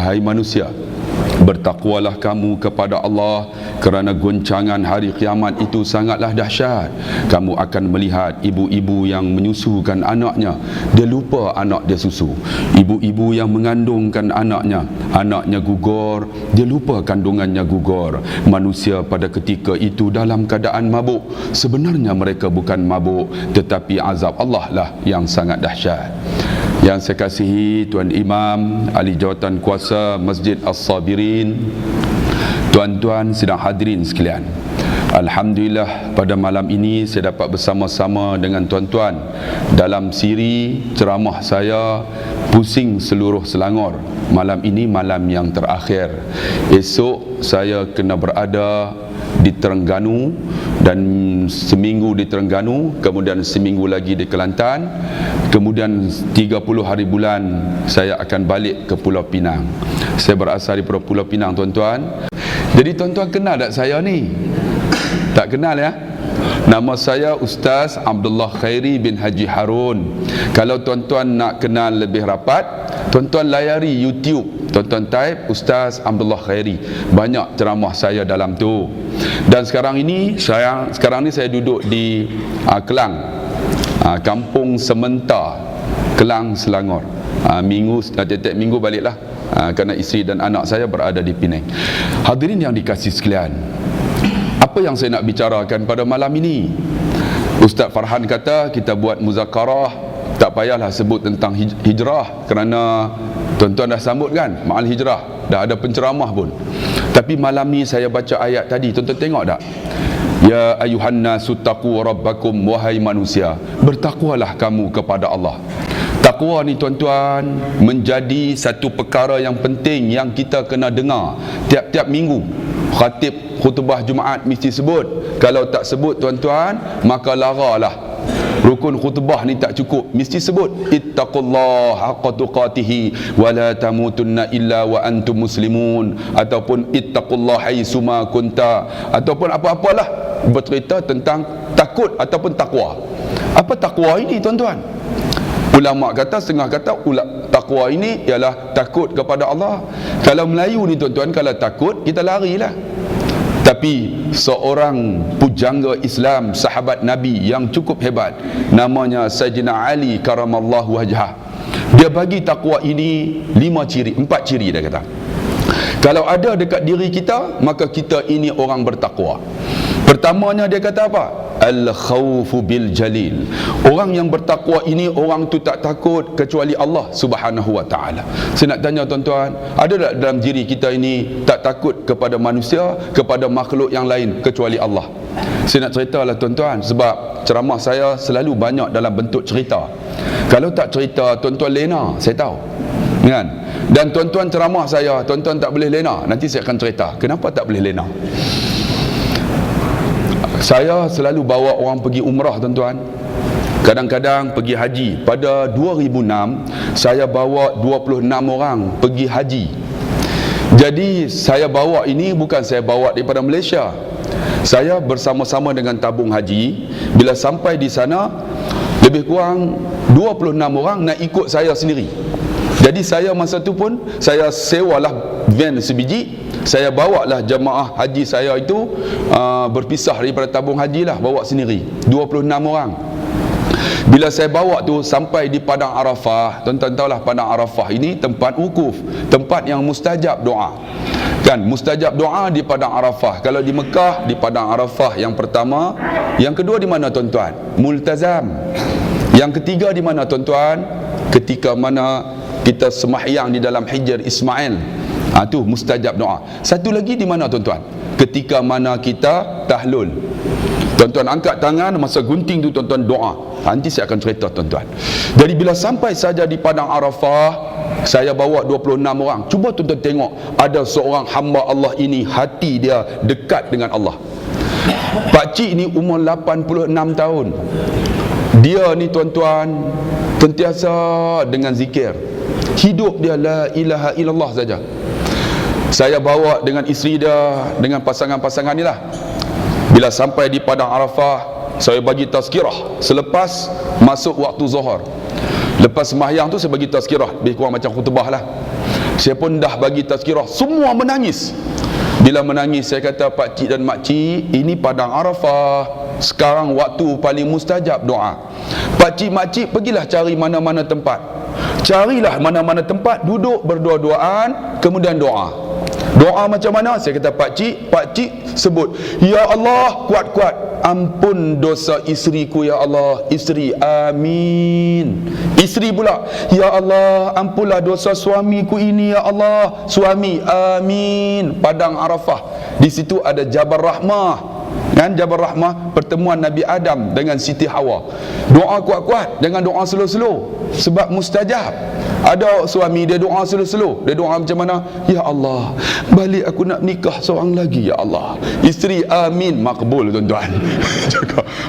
Wahai manusia, bertakwalah kamu kepada Allah, kerana goncangan hari kiamat itu sangatlah dahsyat. Kamu akan melihat ibu-ibu yang menyusukan anaknya, dia lupa anak dia susu. Ibu-ibu yang mengandungkan anaknya gugur, dia lupa kandungannya gugur. Manusia pada ketika itu dalam keadaan mabuk. Sebenarnya mereka bukan mabuk, tetapi azab Allah lah yang sangat dahsyat. Yang saya kasihi Tuan Imam, Ahli Jawatan Kuasa Masjid As-Sabirin, tuan-tuan sidang hadirin sekalian, alhamdulillah pada malam ini saya dapat bersama-sama dengan tuan-tuan dalam siri ceramah saya Pusing Seluruh Selangor. Malam ini malam yang terakhir. Esok saya kena berada di Terengganu, dan seminggu di Terengganu, kemudian seminggu lagi di Kelantan, kemudian 30 hari bulan saya akan balik ke Pulau Pinang. Saya berasal di Pulau Pinang, tuan-tuan. Jadi tuan-tuan kenal tak saya ni? Tak kenal ya? Nama saya Ustaz Abdullah Khairi bin Haji Harun. Kalau tuan-tuan nak kenal lebih rapat, tuan-tuan layari YouTube, tuan-tuan type Ustaz Abdullah Khairi. Banyak ceramah saya dalam tu. Dan sekarang ni saya duduk di Kelang, Kampung Sementa, Kelang, Selangor. Tiap minggu baliklah, kerana isteri dan anak saya berada di Penang. Hadirin yang dikasihi sekalian, apa yang saya nak bicarakan pada malam ini? Ustaz Farhan kata kita buat muzakarah, tak payahlah sebut tentang hijrah, kerana tuan-tuan dah sambut kan, ma'al hijrah, dah ada penceramah pun. Tapi malam ni saya baca ayat tadi, tuan-tuan tengok tak? Ya ayuhan nasu taqu rabbakum, wahai manusia, bertakwalah kamu kepada Allah. Takwa ni tuan-tuan menjadi satu perkara yang penting yang kita kena dengar tiap-tiap minggu. Khatib khutbah Jumaat mesti sebut. Kalau tak sebut tuan-tuan, maka laralah. Rukun khutbah ni tak cukup, mesti sebut ittaqullaha haqqa tuqatihi wa la tamutunna illa wa antum muslimun, ataupun ittaqullaha haitsuma kunta, ataupun apa-apalah bercerita tentang takut ataupun takwa. Apa takwa ini tuan-tuan? Ulama kata, setengah kata takwa ini ialah takut kepada Allah. Kalau Melayu ni tuan-tuan, kalau takut kita larilah. Tapi seorang pujangga Islam, sahabat Nabi yang cukup hebat, namanya Sayyidina Ali karamallahu wajhah, dia bagi takwa ini 4 ciri dia kata. Kalau ada dekat diri kita, maka kita ini orang bertakwa. Pertamanya dia kata apa? Al-khawfu bil jalil. Orang yang bertakwa ini, orang tu tak takut kecuali Allah Subhanahu wa ta'ala. Saya nak tanya tuan-tuan, ada tak dalam diri kita ini tak takut kepada manusia, kepada makhluk yang lain kecuali Allah? Saya nak ceritalah tuan-tuan, sebab ceramah saya selalu banyak dalam bentuk cerita. Kalau tak cerita, tuan-tuan lena, saya tahu kan? Dan tuan-tuan ceramah saya, tuan-tuan tak boleh lena. Nanti saya akan cerita kenapa tak boleh lena. Saya selalu bawa orang pergi umrah tuan-tuan, kadang-kadang pergi haji. Pada 2006 saya bawa 26 orang pergi haji. Jadi saya bawa ini bukan saya bawa daripada Malaysia. Saya bersama-sama dengan tabung haji. Bila sampai di sana, lebih kurang 26 orang nak ikut saya sendiri. Jadi saya masa tu pun saya sewalah van sebiji. Saya bawa lah jemaah haji saya itu berpisah daripada tabung haji lah, bawa sendiri 26 orang. Bila saya bawa tu sampai di Padang Arafah, tuan-tuan tahulah Padang Arafah ini tempat wukuf, tempat yang mustajab doa. Kan, mustajab doa di Padang Arafah. Kalau di Mekah, di Padang Arafah yang pertama. Yang kedua di mana tuan-tuan? Multazam. Yang ketiga di mana tuan-tuan? Ketika mana kita semahyang di dalam Hijr Ismail. Tu mustajab doa. Satu lagi di mana tuan-tuan? Ketika mana kita tahlul. Tuan-tuan angkat tangan masa gunting tu, tuan-tuan doa. Nanti saya akan cerita tuan-tuan. Jadi bila sampai saja di Padang Arafah, saya bawa 26 orang. Cuba tuan-tuan tengok, ada seorang hamba Allah ini, hati dia dekat dengan Allah. Pakcik ni umur 86 tahun. Dia ni tuan-tuan sentiasa dengan zikir. Hidup dia la ilaha illallah saja. Saya bawa dengan isteri dia, dengan pasangan-pasangan ni lah. Bila sampai di Padang Arafah, saya bagi tazkirah selepas masuk waktu zuhur. Lepas sembahyang tu saya bagi tazkirah, lebih kurang macam khutbah lah. Saya pun dah bagi tazkirah, semua menangis. Bila menangis, saya kata, pak cik dan mak cik, ini padang Arafah, sekarang waktu paling mustajab doa. Pak cik, mak cik, pergilah cari mana-mana tempat, carilah mana-mana tempat, duduk berdua-duaan, kemudian doa. Doa macam mana? Saya kata, pak cik sebut, ya Allah, kuat-kuat, ampun dosa isteriku ya Allah. Isteri, amin. Isteri pula, ya Allah, ampunlah dosa suamiku ini ya Allah. Suami, amin. Padang Arafah, di situ ada Jabal Rahmah, kan? Jabal Rahmah, pertemuan Nabi Adam dengan Siti Hawa. Doa kuat-kuat, jangan doa slow-slow, sebab mustajab. Ada suami dia doa slow-slow, dia doa macam mana? Ya Allah, balik aku nak nikah seorang lagi ya Allah. Isteri, amin, makbul tuan-tuan.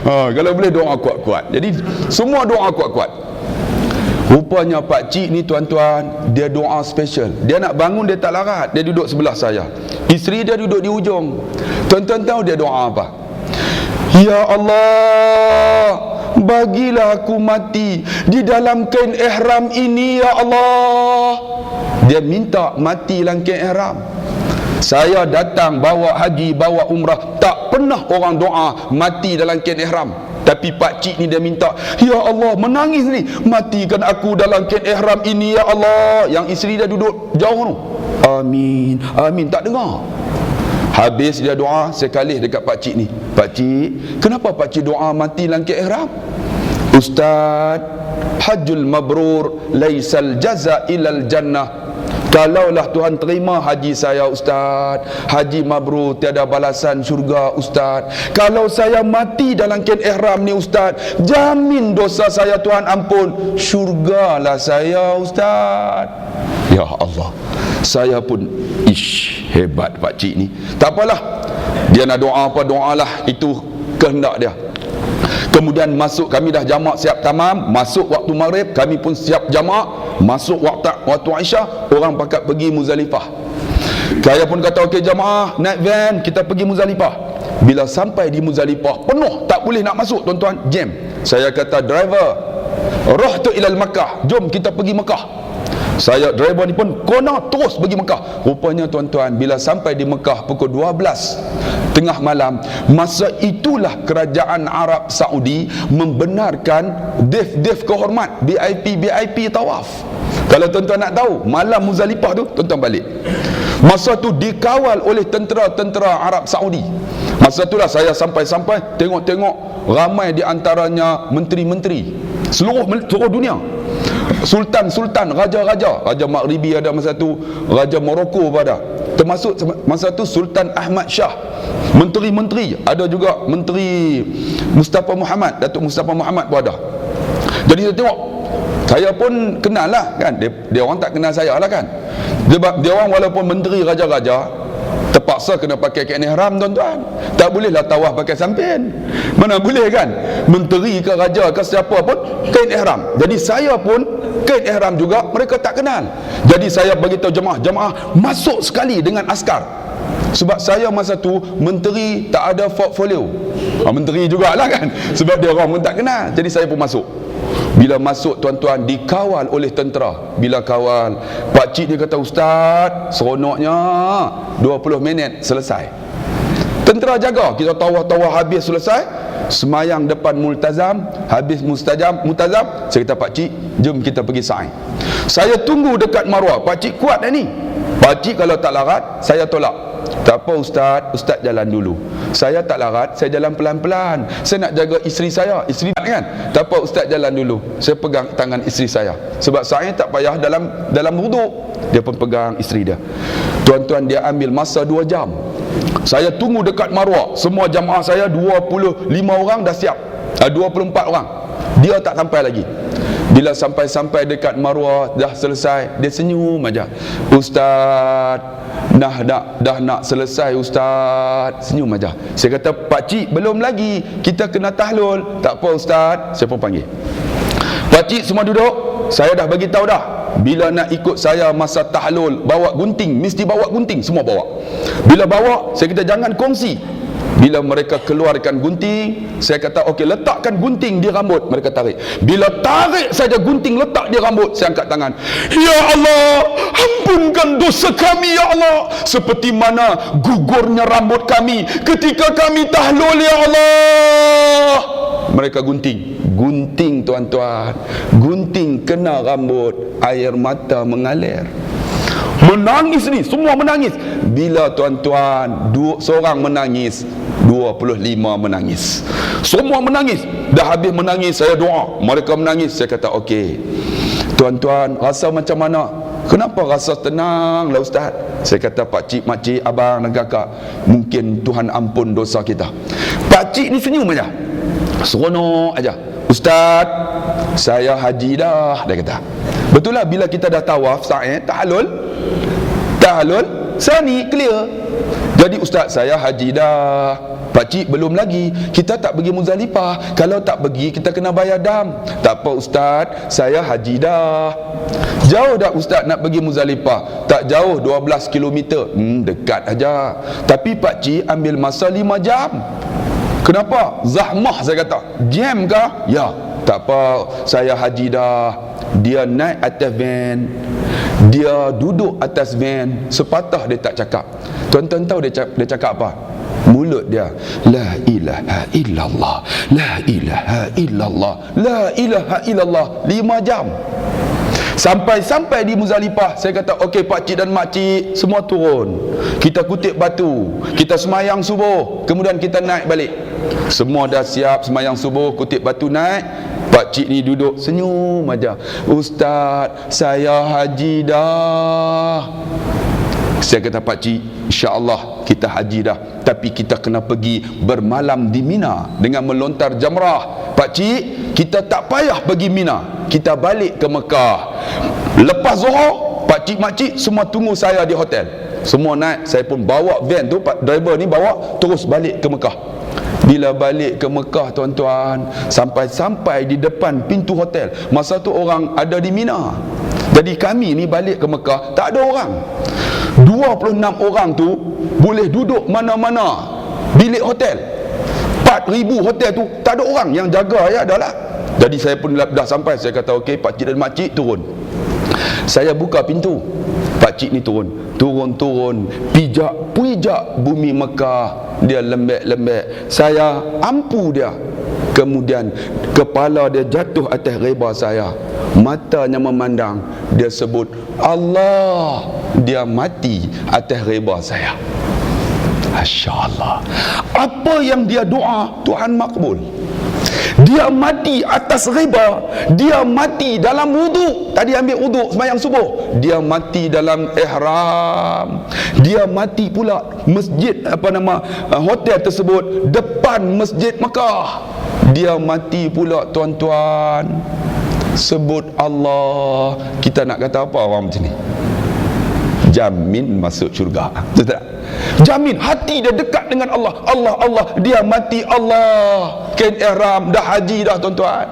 Kalau boleh doa kuat-kuat. Jadi semua doa kuat-kuat. Rupanya pak cik ni tuan-tuan, dia doa special. Dia nak bangun, dia tak larat, dia duduk sebelah saya. Isteri dia duduk di ujung. Tuan-tuan tahu dia doa apa? Ya Allah, bagilah aku mati di dalam kain ihram ini ya Allah. Dia minta mati dalam kain ihram. Saya datang bawa haji, bawa umrah, tak pernah orang doa mati dalam kain ihram. Tapi pak cik ni dia minta, ya Allah, menangis ni, matikan aku dalam kain ihram ini ya Allah. Yang isteri dia duduk jauh tu, amin, amin, tak dengar. Habis dia doa, saya kalih dekat pak cik ni, pak cik, kenapa pak cik doa mati dalam kain ihram? Ustaz, hajjul mabrur laisal jaza ilal jannah. Kalaulah Tuhan terima haji saya Ustaz, haji mabrur, tiada balasan syurga Ustaz. Kalau saya mati dalam kain ihram ni Ustaz, jamin dosa saya Tuhan ampun, syurgalah saya Ustaz. Ya Allah, saya pun hebat pak cik ni. Tak apalah, dia nak doa apa, doalah, itu kehendak dia. Kemudian masuk, kami dah jamak siap tamam, masuk waktu maghrib, kami pun siap jamak, masuk waktu Aisyah, orang pakat pergi Muzdalifah. Saya pun kata, okey jamaah, naik van, kita pergi Muzdalifah. Bila sampai di Muzdalifah, penuh, tak boleh nak masuk tuan-tuan, jam. Saya kata, driver, rahtu ilal Makkah, jom kita pergi Mekah. Saya, driver ni pun kona terus pergi Mekah. Rupanya tuan-tuan, bila sampai di Mekah pukul 12 tengah malam, masa itulah kerajaan Arab Saudi membenarkan def kehormat, VIP tawaf. Kalau tuan-tuan nak tahu, malam Muzdalifah tu, tuan-tuan balik. Masa tu dikawal oleh tentera-tentera Arab Saudi. Masa itulah saya sampai tengok ramai di antaranya menteri-menteri seluruh dunia. Sultan, Raja Maghribi ada masa tu, Raja Morocco ada. Termasuk masa tu Sultan Ahmad Shah. Menteri-menteri, ada juga Menteri Mustafa Muhammad, Datuk Mustafa Muhammad pun ada. Jadi saya tengok, saya pun kenal lah kan, dia orang tak kenal saya lah kan. Dia orang walaupun menteri raja-raja, terpaksa kena pakai kain ihram tuan-tuan. Tak bolehlah tawaf pakai sampin. Mana boleh kan? Menteri ke raja ke siapa pun kain ihram. Jadi saya pun kain ihram juga, mereka tak kenal. Jadi saya beritahu jemaah masuk sekali dengan askar. Sebab saya masa tu menteri, tak ada portfolio. Menteri jugalah kan, sebab dia orang pun tak kenal. Jadi saya pun masuk. Bila masuk tuan-tuan, dikawal oleh tentera. Bila kawal, pakcik dia kata, Ustaz, seronoknya 20 minit selesai. Tentera jaga, kita tawaf habis selesai, semayang depan multazam, habis multazam, saya kata, pakcik, jom kita pergi sa'i. Saya tunggu dekat Marwah. Pakcik kuat dah ni. Pakcik kalau tak larat, saya tolak. Tak apa Ustaz jalan dulu. Saya tak larat, saya jalan pelan-pelan. Saya nak jaga isteri saya. Isteri kan? Tak apa Ustaz jalan dulu. Saya pegang tangan isteri saya. Sebab saya tak payah dalam wuduk. Dia pun pegang isteri dia. Tuan-tuan, dia ambil masa 2 jam. Saya tunggu dekat Marwah. Semua jamaah saya 25 orang dah siap. 24 orang. Dia tak sampai lagi. Bila sampai dekat Marwah, dah selesai, dia senyum aja. Ustaz, dah nak selesai Ustaz. Senyum aja. Saya kata, pakcik belum lagi, kita kena tahlul. Tak apa Ustaz, saya pun panggil. Pakcik semua duduk. Saya dah bagi tahu dah, bila nak ikut saya masa tahlul, bawa gunting, mesti bawa gunting, semua bawa. Bila bawa, saya kata jangan kongsi. Bila mereka keluarkan gunting, saya kata okey, letakkan gunting di rambut. Mereka tarik. Bila tarik saja gunting letak di rambut, saya angkat tangan. Ya Allah, ampunkan dosa kami ya Allah, seperti mana gugurnya rambut kami ketika kami tahlul ya Allah. Mereka gunting tuan-tuan, gunting kena rambut, air mata mengalir. Menangis ni, semua menangis. Bila tuan-tuan, seorang menangis, 25 menangis. Semua menangis. Dah habis menangis, saya doa. Mereka menangis, saya kata okey, tuan-tuan, rasa macam mana? Kenapa rasa tenang lah Ustaz? Saya kata, pakcik, makcik, abang dan kakak, mungkin Tuhan ampun dosa kita. Pakcik ni senyum aja, seronok aja. Ustaz, saya haji dah, dia kata. Betul lah, bila kita dah tawaf, sa'i, tahlul, sani, clear. Jadi Ustaz, saya haji dah. Pakcik belum lagi, kita tak pergi Muzdalifah. Kalau tak pergi, kita kena bayar dam. Tak apa Ustaz, saya haji dah. Jauh dah Ustaz nak pergi Muzdalifah? Tak jauh, 12 km. Dekat aja. Tapi pakcik ambil masa 5 jam. Kenapa? Zahmah, saya kata. Jam kah? Ya. Tak apa, saya haji dah. Dia naik atas van, dia duduk atas van, sepatah dia tak cakap. Tuan-tuan tahu dia cakap apa? Mulut dia, la ilaha illallah, la ilaha illallah, la ilaha illallah. 5 jam. Sampai di Muzdalifah, saya kata okey, pakcik dan makcik semua turun. Kita kutip batu, kita semayang subuh, kemudian kita naik balik. Semua dah siap semayang subuh, kutip batu, naik. Pakcik ni duduk senyum aja. Ustaz, saya haji dah. Saya kata, pakcik, insya-Allah kita haji dah, tapi kita kena pergi bermalam di Mina dengan melontar jamrah. Pakcik, kita tak payah pergi Mina, kita balik ke Mekah. Lepas Zuhur, pakcik makcik semua tunggu saya di hotel. Semua naik, saya pun bawa van tu, driver ni bawa terus balik ke Mekah. Bila balik ke Mekah tuan-tuan, sampai di depan pintu hotel, masa tu orang ada di Mina. Jadi kami ni balik ke Mekah, tak ada orang. 26 orang tu boleh duduk mana-mana bilik hotel. 4,000 hotel tu tak ada orang yang jaga, ya adalah. Jadi saya pun dah sampai, saya kata okey, pakcik dan makcik turun. Saya buka pintu, pakcik ni turun, pijak bumi Mekah. Dia lembek-lembek, saya ampu dia. Kemudian kepala dia jatuh atas reba saya, matanya memandang, dia sebut Allah. Dia mati atas reba saya. Masya Allah. Apa yang dia doa, Tuhan makbul. Dia mati atas riba, dia mati dalam wuduk. Tadi ambil wuduk sembahyang subuh, dia mati dalam ihram. Dia mati pula masjid hotel tersebut depan Masjid Mekah. Dia mati pula tuan-tuan, sebut Allah. Kita nak kata apa orang macam ni? Jamin masuk syurga. Betul tak? Jamin, hati dia dekat dengan Allah. Allah, dia mati Allah. Kain ihram, dah haji dah tuan-tuan.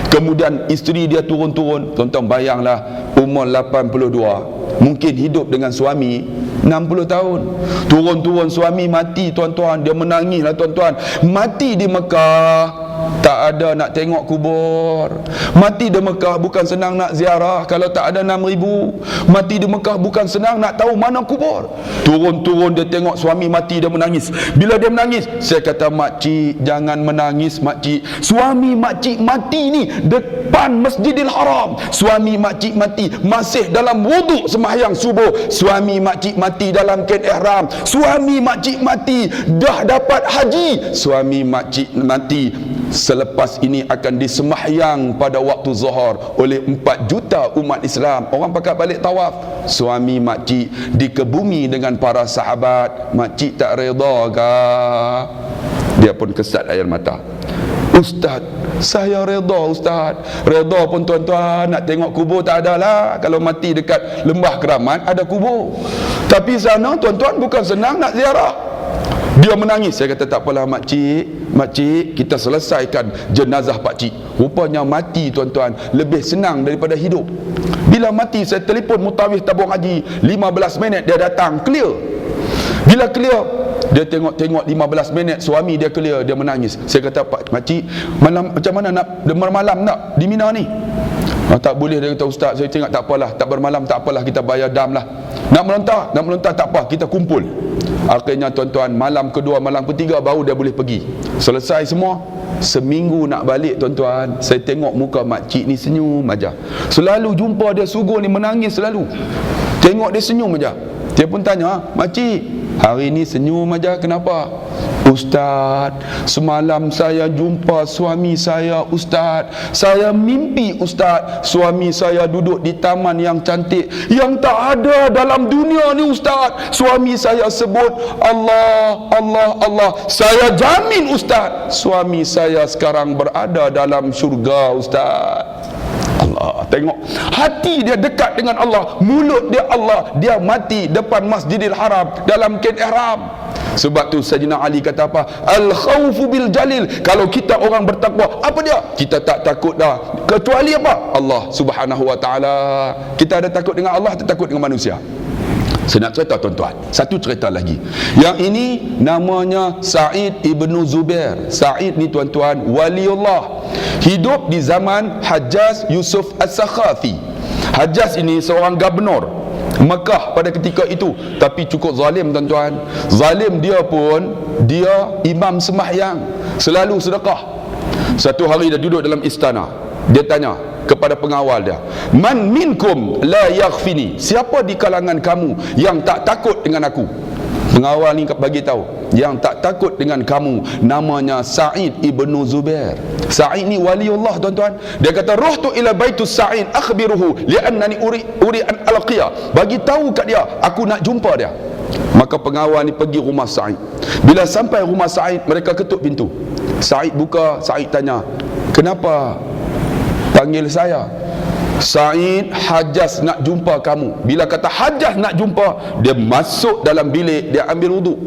Kemudian isteri dia turun-turun. Tuan-tuan bayanglah, umur 82, mungkin hidup dengan suami 60 tahun. Turun-turun suami mati tuan-tuan. Dia menangis lah tuan-tuan. Mati di Mekah, tak ada nak tengok kubur. Mati di Mekah bukan senang nak ziarah kalau tak ada 6,000. Mati di Mekah bukan senang nak tahu mana kubur. Turun-turun dia tengok suami mati, dia menangis. Bila dia menangis, saya kata, makcik jangan menangis makcik. Suami makcik mati ni depan Masjidil Haram. Suami makcik mati masih dalam wuduk sembahyang subuh. Suami makcik mati dalam kain ihram. Suami makcik mati dah dapat haji. Suami makcik mati selepas ini akan disembahyang pada waktu zuhur oleh 4 juta umat Islam. Orang pakat balik tawaf. Suami makcik dikebumi dengan para sahabat. Makcik tak reda kah? Dia pun kesat air mata. Ustaz, saya reda Ustaz. Reda pun tuan-tuan, nak tengok kubur tak ada lah. Kalau mati dekat Lembah Keramat ada kubur. Tapi sana tuan-tuan bukan senang nak ziarah. Dia menangis. Saya kata, tak apalah makcik, kita selesaikan jenazah pakcik. Rupanya mati tuan-tuan lebih senang daripada hidup. Bila mati, saya telefon mutawif tabung haji, 15 minit dia datang, clear. Bila clear, Dia tengok 15 minit suami dia clear, dia menangis. Saya kata, Pak makcik, malam macam mana nak bermalam nak di Mina ni? Tak boleh. Dia kata, Ustaz, saya tengok tak apalah, tak bermalam tak apalah, kita bayar dam lah. Nak melontar tak apa, kita kumpul. Akhirnya tuan-tuan, malam kedua, malam ketiga baru dia boleh pergi. Selesai semua. Seminggu nak balik tuan-tuan, saya tengok muka makcik ni senyum aja. Selalu jumpa dia sugur ni menangis selalu. Tengok dia senyum aja. Dia pun tanya, makcik, hari ni senyum aja kenapa? Ustaz, semalam saya jumpa suami saya, Ustaz. Saya mimpi, Ustaz, suami saya duduk di taman yang cantik, yang tak ada dalam dunia ni, Ustaz. Suami saya sebut Allah, Allah, Allah. Saya jamin, Ustaz, suami saya sekarang berada dalam syurga, Ustaz. Allah, tengok hati dia dekat dengan Allah, mulut dia Allah, dia mati depan Masjidil Haram dalam kain ihram. Sebab tu Sayyidina Ali kata apa? Al-khawfu bil jalil. Kalau kita orang bertakwa, apa dia? Kita tak takut dah, kecuali apa? Allah Subhanahu wa ta'ala. Kita ada takut dengan Allah, tak takut dengan manusia. Saya nak cerita tuan-tuan, satu cerita lagi. Yang ini namanya Sa'id ibnu Zubair. Sa'id ni tuan-tuan waliullah, hidup di zaman Hajjaj Yusuf As-Sakhafi. Hajjaj ini seorang gubernur Mekah pada ketika itu, tapi cukup zalim tuan-tuan. Zalim dia pun, dia imam sembahyang, selalu sedekah. Satu hari dia duduk dalam istana, dia tanya kepada pengawal dia, man minkum la yaghfini, siapa di kalangan kamu yang tak takut dengan aku? Pengawal ni bagi tahu, yang tak takut dengan kamu namanya Sa'id ibnu Zubair. Sa'id ni waliullah tuan-tuan. Dia kata, ruhtu ila baitus Sa'id akhbiruhu li'annani uri an alqiya. Bagi tahu kat dia, aku nak jumpa dia. Maka pengawal ni pergi rumah Sa'id. Bila sampai rumah Sa'id, mereka ketuk pintu. Sa'id buka. Sa'id tanya, kenapa panggil saya? Sa'id, Hajjaj nak jumpa kamu. Bila kata Hajjaj nak jumpa, dia masuk dalam bilik, dia ambil wuduk.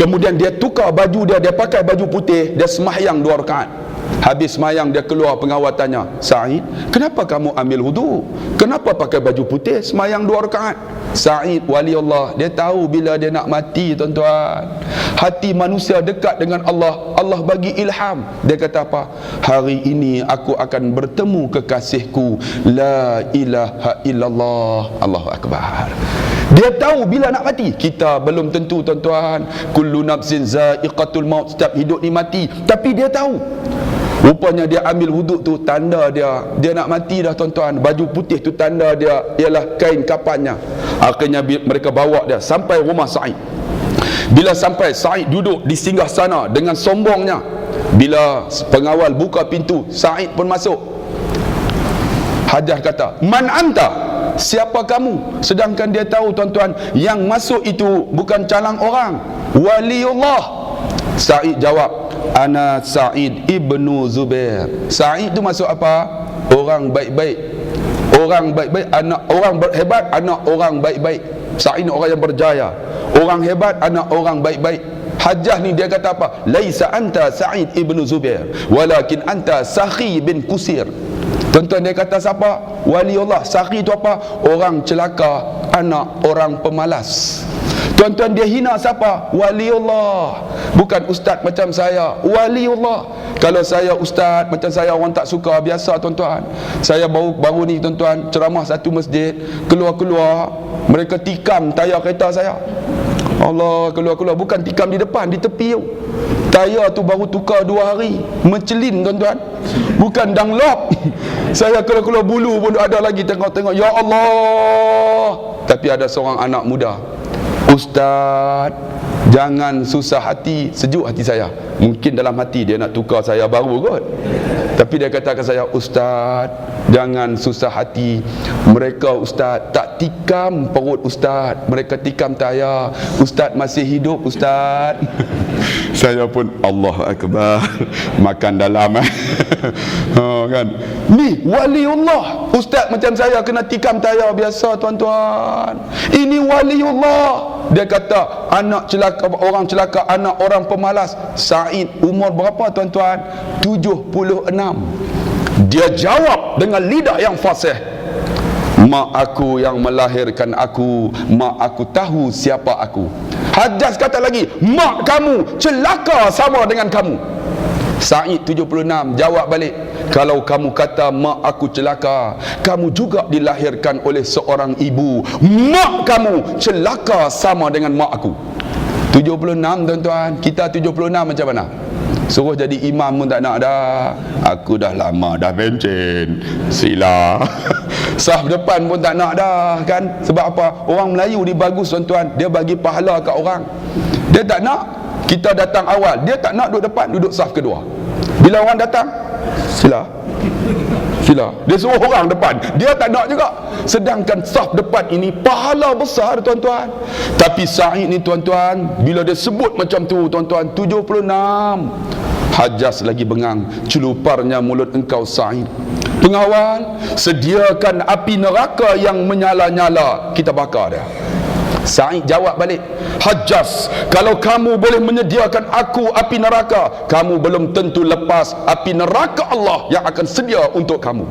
Kemudian dia tukar baju dia, dia pakai baju putih, dia sembahyang 2 rakaat. Habis sembahyang dia keluar, pengawal tanya, Sa'id, kenapa kamu ambil wuduk? Kenapa pakai baju putih, sembahyang 2 rakaat? Sa'id waliullah, dia tahu bila dia nak mati tuan-tuan. Hati manusia dekat dengan Allah, Allah bagi ilham. Dia kata apa? Hari ini aku akan bertemu kekasihku, la ilaha illallah, Allahu akbar. Dia tahu bila nak mati. Kita belum tentu tuan-tuan. Kullu nafsin za'iqatul maut, setiap hidup ni mati. Tapi dia tahu. Rupanya dia ambil wuduk tu, tanda dia nak mati dah tuan-tuan. Baju putih tu tanda dia ialah kain kapannya. Akhirnya mereka bawa dia sampai rumah Sa'id. Bila sampai, Sa'id duduk di singgah sana dengan sombongnya. Bila pengawal buka pintu, Sa'id pun masuk. Hajjaj kata, man anta? Siapa kamu? Sedangkan dia tahu tuan-tuan, yang masuk itu bukan calang orang, waliullah. Sa'id jawab, ana Sa'id ibnu Zubair. Sa'id tu masuk apa? Orang baik-baik. Orang baik-baik, anak orang hebat, anak orang baik-baik. Sa'id orang yang berjaya, orang hebat, anak orang baik-baik. Hajjaj ni dia kata apa? Laisa anta Sa'id ibnu Zubair, walakin anta Sakhi bin Kusir. Tuan-tuan, dia kata siapa? Waliullah. Sakhi tu apa? Orang celaka, anak orang pemalas. Tuan-tuan, dia hina siapa? Waliullah. Bukan ustaz macam saya, waliullah. Kalau saya ustaz macam saya, orang tak suka, biasa tuan-tuan. Saya baru ni tuan-tuan ceramah satu masjid, keluar-keluar mereka tikam tayar kereta saya. Allah, keluar-keluar, bukan tikam di depan, di tepi tu. Tayar tu baru tukar 2 hari, mencelin tuan-tuan, bukan Dunlop. Saya keluar-keluar bulu pun ada lagi, tengok-tengok, ya Allah. Tapi ada seorang anak muda, Ustaz, jangan susah hati. Sejuk hati saya. Mungkin dalam hati dia nak tukar saya baru kot. Tapi dia katakan saya, Ustaz, jangan susah hati. Mereka Ustaz tak tikam perut Ustaz, mereka tikam tayar. Ustaz masih hidup Ustaz. Saya pun Allahu akbar, makan dalam kan. Ni waliullah. Ustaz macam saya kena tikam tayar biasa tuan-tuan. Ini waliullah. Dia kata anak celaka, orang celaka, anak orang pemalas. Sa'id umur berapa tuan-tuan? 76. Dia jawab dengan lidah yang fasih. mak aku yang melahirkan aku, mak aku tahu siapa aku. Hajjaj kata lagi, mak kamu celaka sama dengan kamu. Sa'id 76 jawab balik, kalau kamu kata mak aku celaka, kamu juga dilahirkan oleh seorang ibu, mak kamu celaka sama dengan mak aku. 76 tuan-tuan, kita 76 macam mana? Suruh jadi imam pun tak nak dah. Aku dah lama dah bencin, sila. Saf depan pun tak nak dah kan. Sebab apa? Orang Melayu ni bagus tuan-tuan, dia bagi pahala kat orang. Dia tak nak kita datang awal, dia tak nak duduk depan, duduk saf kedua. Bila orang datang, sila. Dia suruh orang depan, dia tak nak juga. Sedangkan saf depan ini pahala besar tuan-tuan. Tapi Sa'id ni tuan-tuan, bila dia sebut macam tu tuan-tuan, 76, Hajjaj lagi bengang. Celuparnya mulut engkau Sa'id. Pengawal, sediakan api neraka yang menyala-nyala, kita bakar dia. Sa'id jawab balik, Hajjaj, kalau kamu boleh menyediakan aku api neraka, kamu belum tentu lepas api neraka Allah yang akan sedia untuk kamu.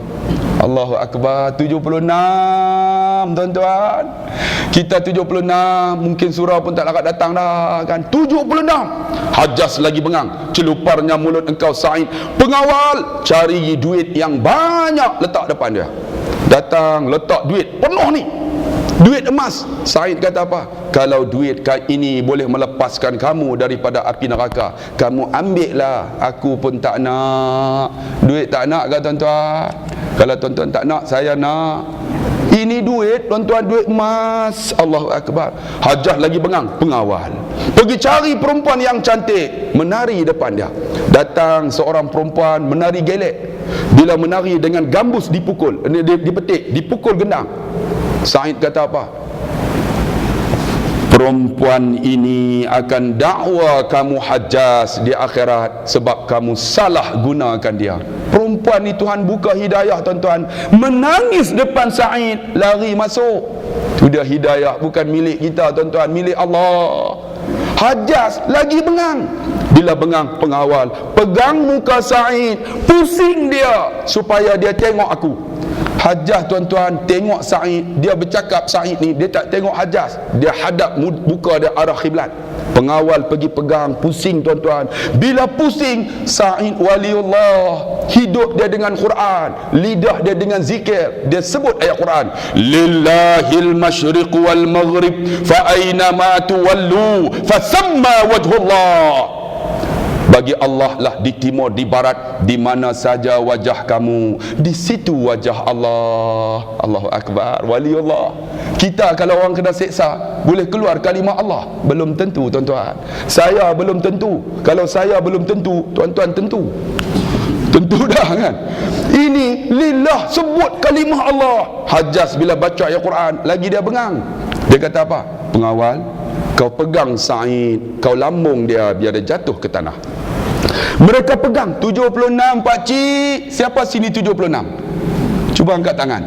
Allahu Akbar. 76 tuan-tuan, kita 76, mungkin surau pun tak larat datang dah kan. 76, Hajjaj lagi bengang. Celuparnya mulut engkau Sa'id. Pengawal, cari duit yang banyak, letak depan dia. Datang letak duit penuh ni, duit emas. Sa'id kata apa? Kalau duit ini boleh melepaskan kamu daripada api neraka, kamu ambil lah. Aku pun tak nak. Duit tak nak ke tuan-tuan? Kalau tuan-tuan tak nak, saya nak. Ini duit tuan-tuan, duit emas. Allahu Akbar. Hajjaj lagi bengang. Pengawal, pergi cari perempuan yang cantik, menari depan dia. Datang seorang perempuan menari gelek. Bila menari dengan gambus dipukul, dipetik, dipukul gendang. Sa'id kata apa? Perempuan ini akan dakwa kamu Hajjaj di akhirat sebab kamu salah gunakan dia. Perempuan ni Tuhan buka hidayah tuan-tuan, menangis depan Sa'id, lari masuk. Itu dia hidayah, bukan milik kita tuan-tuan, milik Allah. Hajjaj lagi bengang. Bila bengang, pengawal pegang muka Sa'id, pusing dia supaya dia tengok aku. Hajjaj tuan-tuan tengok Sa'id, dia bercakap. Sa'id ni dia tak tengok Hajjaj, dia hadap muka dia arah kiblat. Pengawal pergi pegang, pusing tuan-tuan. Bila pusing, Sa'id waliullah, hidup dia dengan Quran, lidah dia dengan zikir. Dia sebut ayat Quran, lillahil masyriq wal maghrib fa aina ma tuwallu fa thamma wajhullah. Bagi Allah lah di timur, di barat, di mana saja wajah kamu, di situ wajah Allah. Allahu Akbar. Waliullah. Kita kalau orang kena seksa, boleh keluar kalimah Allah? Belum tentu tuan-tuan. Saya belum tentu. Kalau saya belum tentu, tuan-tuan tentu. Tentu dah kan. Ini lillah, sebut kalimah Allah. Hajjaj bila baca ayat Quran, lagi dia bengang. Dia kata apa? Pengawal, kau pegang Sa'id, kau lambung dia biar dia jatuh ke tanah. Mereka pegang 76 pakcik. Siapa sini 76? Cuba angkat tangan.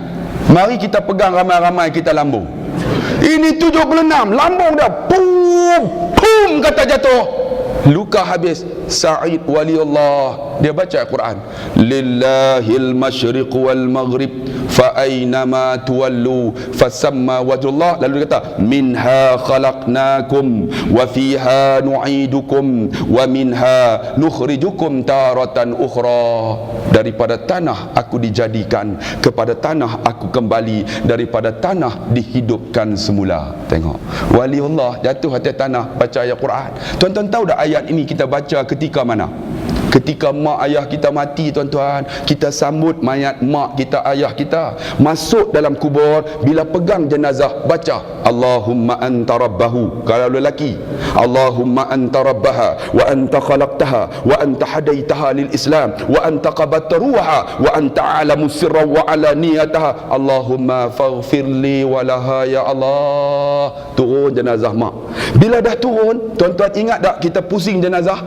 Mari kita pegang ramai-ramai, kita lambung. Ini 76, lambung dia. Pum, pum kata jatuh. Luka habis. Sa'id waliullah, dia baca Quran, lillahil masyriq wal maghrib fa aynama tuwallu fasamma wajhullah. Lalu dia kata, minha khalaqnakum wa fiha nu'idukum wa minha nukhrijukum taratan ukhra. Daripada tanah aku dijadikan, kepada tanah aku kembali, daripada tanah dihidupkan semula. Tengok, waliullah jatuh atas tanah, baca ayat Quran. Tuan-tuan tahu tak ayat ini kita baca ketika mana? Ketika mak ayah kita mati tuan-tuan. Kita sambut mayat mak kita, ayah kita masuk dalam kubur. Bila pegang jenazah, baca Allahumma anta rabbahu. Kalau lelaki, Allahumma anta rabbaha wa anta khalaqtaha wa anta hadaitaha lil Islam wa anta qabatta ruha wa anta a'lamu sirra wa alaniyataha. Allahumma faghfirli walaha ya Allah. Turun jenazah mak. Bila dah turun, tuan-tuan ingat tak kita pusing jenazah?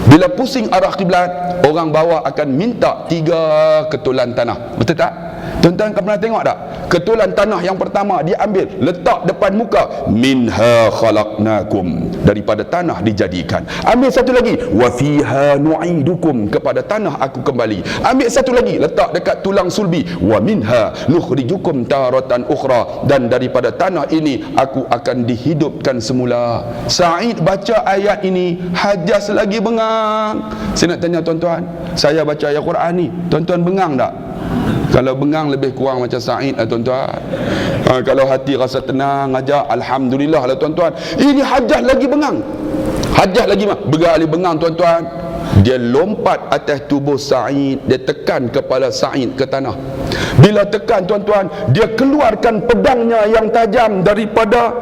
Bila pusing arah kiblat, orang bawa akan minta 3 ketulan tanah. Betul tak? Tuan-tuan kau pernah tengok tak? Ketulan tanah yang pertama dia ambil, letak depan muka, minha khalaqnakum, daripada tanah dijadikan. Ambil satu lagi, wa fiha nu'idukum, kepada tanah aku kembali. Ambil satu lagi, letak dekat tulang sulbi, wa minha nukhrijukum taratan ukhra, dan daripada tanah ini aku akan dihidupkan semula. Sa'id baca ayat ini, hajas lagi bengang. Saya nak tanya tuan-tuan, saya baca ayat Quran ni, tuan-tuan bengang tak? Kalau bengang lebih kurang macam Sa'id lah tuan-tuan. Kalau hati rasa tenang aja, alhamdulillah lah tuan-tuan. Ini hajah lagi bengang. Hajah lagi bergali bengang tuan-tuan. Dia lompat atas tubuh Sa'id, dia tekan kepala Sa'id ke tanah. Bila tekan tuan-tuan, dia keluarkan pedangnya yang tajam daripada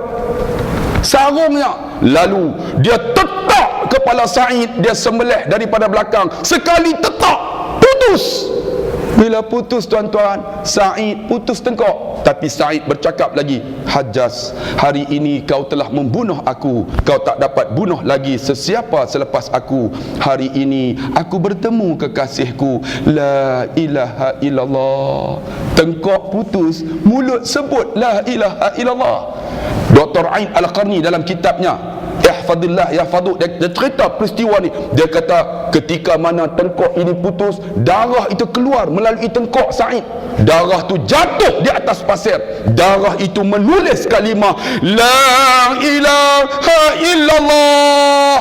sarungnya. Lalu dia tetak kepala Sa'id, dia sembelih daripada belakang. Sekali tetak, putus. Bila putus tuan-tuan, Sa'id putus tengkok. Tapi Sa'id bercakap lagi, Hajjaz, hari ini kau telah membunuh aku, kau tak dapat bunuh lagi sesiapa selepas aku. Hari ini aku bertemu kekasihku, la ilaha illallah. Tengkok putus, mulut sebut la ilaha illallah. Dr. Ain Al-Qarni dalam kitabnya Ihfadillah Yahfaduk, dia cerita peristiwa ni. Dia kata ketika mana tengkok ini putus, darah itu keluar melalui tengkok Sa'id. Darah tu jatuh di atas pasir. Darah itu menulis kalimah la ilaha illallah.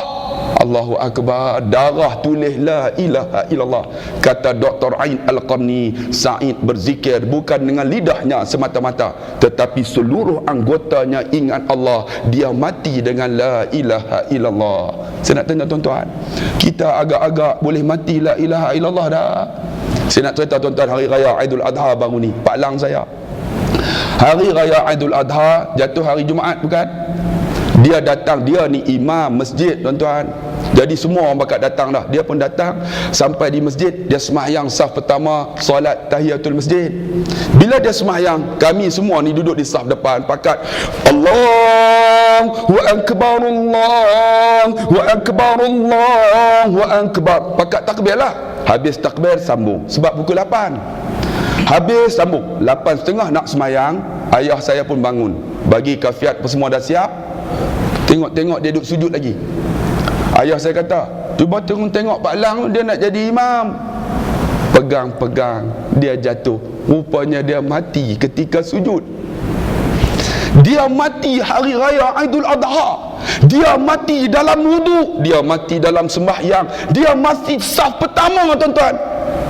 Allahu Akbar. Darah tulis la ilaha illallah. Kata Dr. Ain Al-Qarni, Sa'id berzikir bukan dengan lidahnya semata-mata, tetapi seluruh anggotanya ingat Allah. Dia mati dengan la ilaha illallah. Saya nak tanya tuan-tuan, kita agak-agak boleh mati la ilaha illallah dah. Saya nak cerita tuan-tuan, hari raya Aidul Adha baru ni, Pak Lang saya, hari raya Aidul Adha jatuh hari Jumaat bukan? Dia datang, dia ni imam masjid tuan-tuan. Jadi semua orang bakat datang dah. Dia pun datang, sampai di masjid, dia sembahyang saf pertama, solat tahiyatul masjid. Bila dia sembahyang, kami semua ni duduk di saf depan, pakat Allahu Akbar, Allahu Akbar, Allahu Akbar. Pakat takbir lah. Habis takbir sambung. Sebab pukul 8. Habis sambung. 8.30 nak sembahyang, ayah saya pun bangun. Bagi kafiat semua dah siap. Tengok-tengok dia duduk sujud lagi. Ayah saya kata, cuba tengok Pak Lang, dia nak jadi imam. Pegang-pegang, dia jatuh. Rupanya dia mati ketika sujud. Dia mati hari raya Aidul Adha. Dia mati dalam wudu. Dia mati dalam sembahyang. Dia mati saf pertama tuan-tuan.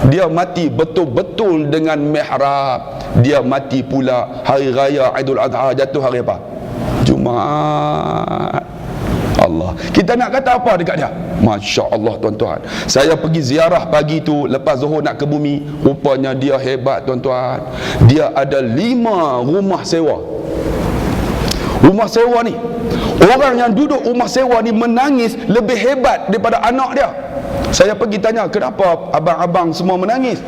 Dia mati betul-betul dengan mihrab. Dia mati pula hari raya Aidul Adha. Jatuh hari apa? Jumaat. Allah, kita nak kata apa dekat dia? Masya Allah tuan-tuan. Saya pergi ziarah pagi tu, lepas zuhur nak ke bumi. Rupanya dia hebat tuan-tuan. Dia ada 5 rumah sewa. Rumah sewa ni, orang yang duduk rumah sewa ni menangis lebih hebat daripada anak dia. Saya pergi tanya, kenapa abang-abang semua menangis?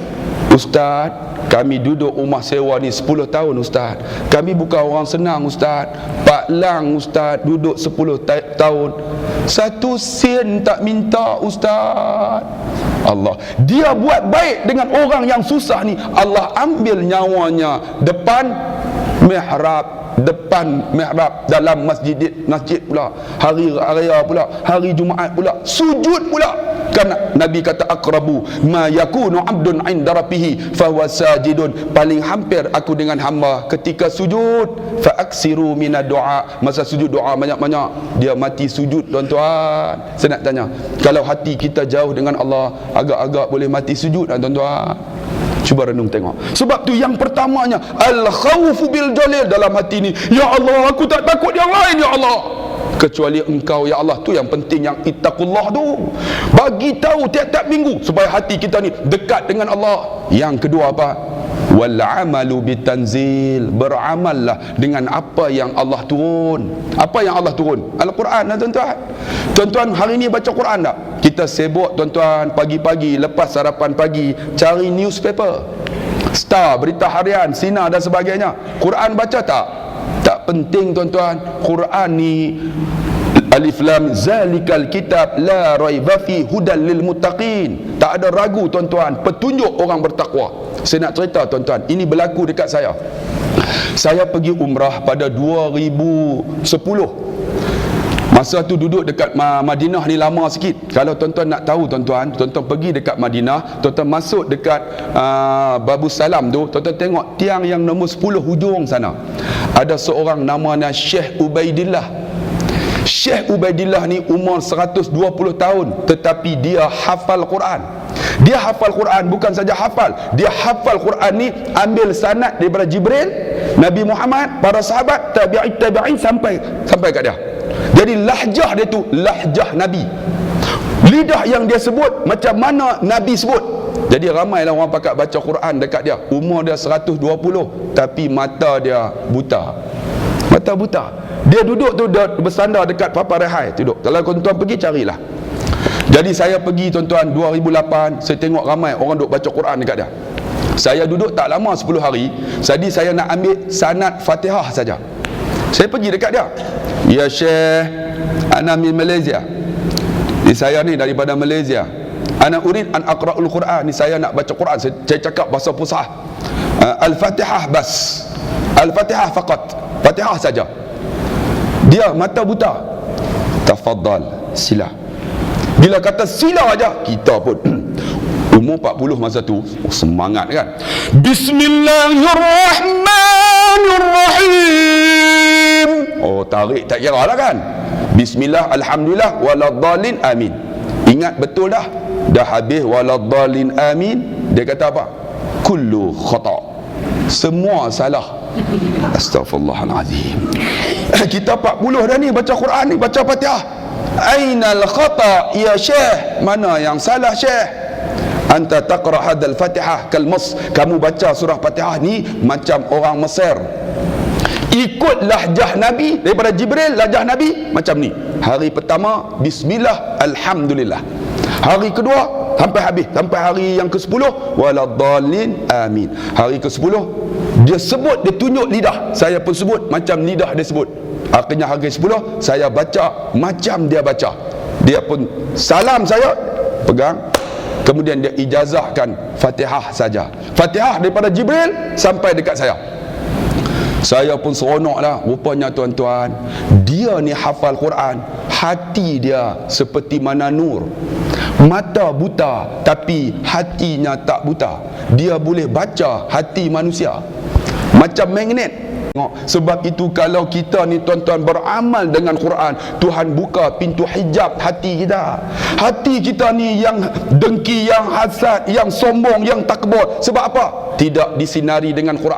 Ustaz, kami duduk rumah sewa ni 10 tahun Ustaz. Kami bukan orang senang Ustaz. Pak Lang Ustaz duduk 10 tahun, 1 sen tak minta Ustaz. Allah, dia buat baik dengan orang yang susah ni, Allah ambil nyawanya depan mihrab. Depan mihrab dalam masjid pula, hari raya pula, hari Jumaat pula, sujud pula. Kan Nabi kata aqrabu ma yakunu 'abdun 'inda rabbih fa huwa sajidun. Paling hampir aku dengan hamba ketika sujud. Fa aksiru minad du'a. Masa sujud doa banyak-banyak. Dia mati sujud tuan-tuan. Saya nak tanya, kalau hati kita jauh dengan Allah, agak-agak boleh mati sujud tak tuan-tuan? Cuba renung tengok. Sebab tu yang pertamanya, al-khawfu bil jalil dalam hati ni. Ya Allah, aku tak takut yang lain ya Allah, kecuali engkau ya Allah. Tu yang penting, yang ittaqullah tu. Bagi tahu tiap-tiap minggu supaya hati kita ni dekat dengan Allah. Yang kedua apa? Wal amalu bitanzil. Beramallah dengan apa yang Allah turun. Apa yang Allah turun? Al-Quran tuan-tuan. Tuan-tuan hari ni baca Quran tak? Kita sibuk tuan-tuan, pagi-pagi lepas sarapan pagi cari newspaper, Star, Berita Harian, Sinar dan sebagainya. Quran baca tak? Tak penting tuan-tuan. Quran ni Alif Lam zalikal kitab la raiba fi hudal lil muttaqin. Tak ada ragu tuan-tuan, petunjuk orang bertakwa. Saya nak cerita tuan-tuan, ini berlaku dekat saya. Saya pergi umrah pada 2010. Masa tu duduk dekat Madinah ni lama sikit. Kalau tuan-tuan nak tahu tuan-tuan pergi dekat Madinah, tuan-tuan masuk dekat Babus Salam tu, tuan-tuan tengok tiang yang nombor 10 hujung sana. Ada seorang namanya Syekh Ubaidillah. Syekh Ubaidillah ni umur 120 tahun, tetapi dia hafal Quran. Dia hafal Quran, bukan saja hafal, dia hafal Quran ni ambil sanad daripada Jibril, Nabi Muhammad, para sahabat, tabi'in sampai kat dia. Jadi lahjah dia tu lahjah Nabi. Lidah yang dia sebut macam mana Nabi sebut. Jadi ramailah orang pakat baca Quran dekat dia. Umur dia 120, tapi mata dia buta. Mata buta. Dia duduk tu, dia bersandar dekat papan rehai duduk. Kalau tuan-tuan pergi, carilah. Jadi saya pergi tuan-tuan 2008, saya tengok ramai orang duk baca Quran dekat dia. Saya duduk tak lama 10 hari. Jadi saya nak ambil sanad Fatihah saja. Saya pergi dekat dia. Ya Syekh, ana min Malaysia. Ni saya ni daripada Malaysia. Ana urid an aqra'ul Quran. Ni saya nak baca Quran. Saya cakap bahasa Fusahah. Al-Fatihah bas. Al-Fatihah faqat. Fatihah saja. Dia mata buta. Tafadhal, sila. Bila kata sila aja, kita pun umur 40 masa tu, semangat kan. Bismillahirrahmanirrahim. Oh, tarik tak kira lah kan. Bismillah, alhamdulillah, waladhdallin, amin. Ingat betul dah. Dah habis waladhdallin, amin. Dia kata apa? Kullu khata'. Semua salah. Astaghfirullahalazim. Kita 40 dah ni baca Quran ni, baca Fatihah. Ainal khata' ya Syekh? Mana yang salah Syekh? Anta taqra hadzal Fatihah kal Mas. Kamu baca surah Fatihah ni macam orang Mesir. Ikut lahjah Nabi daripada Jibril, lahjah Nabi macam ni. Hari pertama bismillah, alhamdulillah. Hari kedua sampai habis, sampai hari yang ke-10 waladhdallin, amin. Hari ke-10 dia sebut, dia tunjuk lidah. Saya pun sebut macam lidah dia sebut. Akhirnya hari 10 saya baca macam dia baca. Dia pun salam, saya pegang, kemudian dia ijazahkan Fatihah saja. Fatihah daripada Jibril sampai dekat saya. Saya pun seronok lah. Rupanya tuan-tuan, dia ni hafal Quran, hati dia seperti mana nur. Mata buta tapi hatinya tak buta. Dia boleh baca hati manusia macam magnet. Sebab itu kalau kita ni tuan-tuan beramal dengan Quran, Tuhan buka pintu hijab hati kita. Hati kita ni yang dengki, yang hasad, yang sombong, yang takbur. Sebab apa? Tidak disinari dengan Quran.